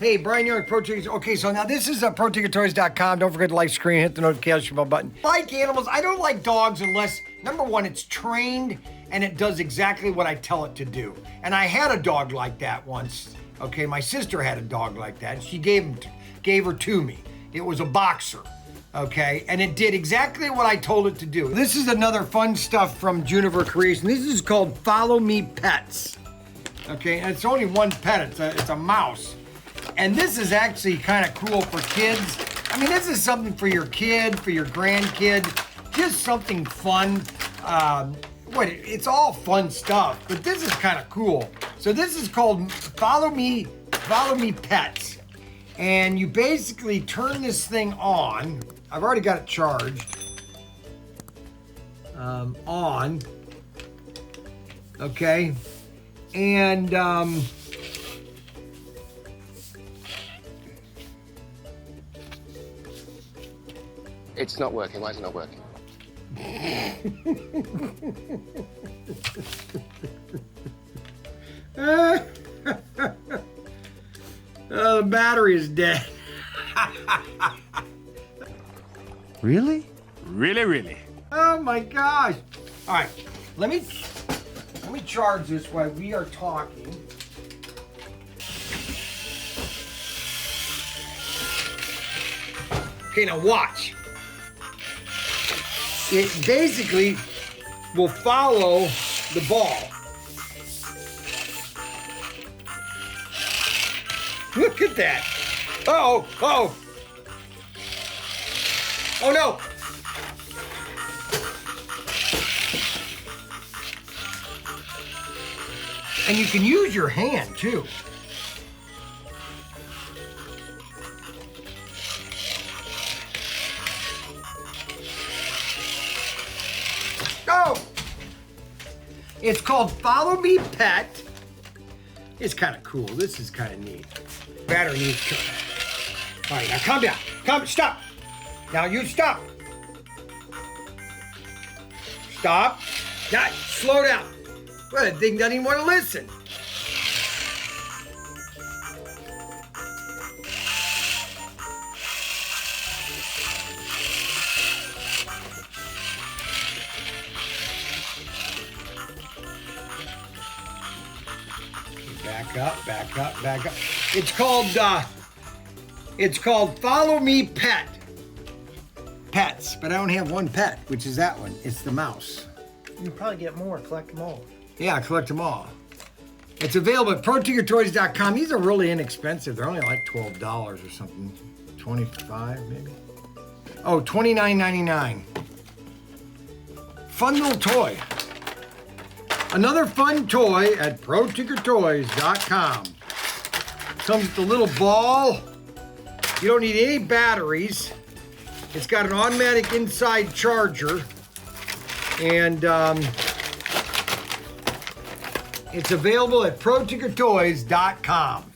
Hey, Brian Young, ProTinkerToys. Okay, so now this is ProTinkerToys.com. Don't forget to like screen, hit the notification bell button. Like animals, I don't like dogs unless, number one, it's trained and it does exactly what I tell it to do. And I had a dog like that once. Okay, my sister had a dog like that, and she gave her to me. It was a boxer, okay? And it did exactly what I told it to do. This is another fun stuff from Juniper Creation. This is called Follow Me Pets, okay? And it's only one pet, it's a mouse. And this is actually kind of cool for kids. I mean, this is something for your kid, for your grandkid, just something fun. It's all fun stuff, but this is kind of cool. So this is called Follow Me Pets. And you basically turn this thing on. I've already got it charged. On. Okay. And it's not working. Why is it not working? Oh, the battery is dead. Really? Really? Oh my gosh. All right, let me charge this while we are talking. Okay, now watch. It basically will follow the ball. Look at that. Oh no. And you can use your hand too. Oh! It's called Follow Me Pet. It's kind of cool. This is kind of neat. Battery needs to. All right, now calm down. Stop. Now you stop. Stop. Now, slow down. Well, that thing doesn't even want to listen. Back up. It's called Follow Me Pets, but I only have one pet, which is that one. It's the mouse. You can probably get more, collect them all. Yeah, collect them all. It's available at ProTinkerToys.com. These are really inexpensive. They're only like $12 or something. $25 maybe. Oh, $29.99. Fun little toy. Another fun toy at ProTinkerToys.com. Comes with a little ball. You don't need any batteries. It's got an automatic inside charger. And it's available at ProTinkerToys.com.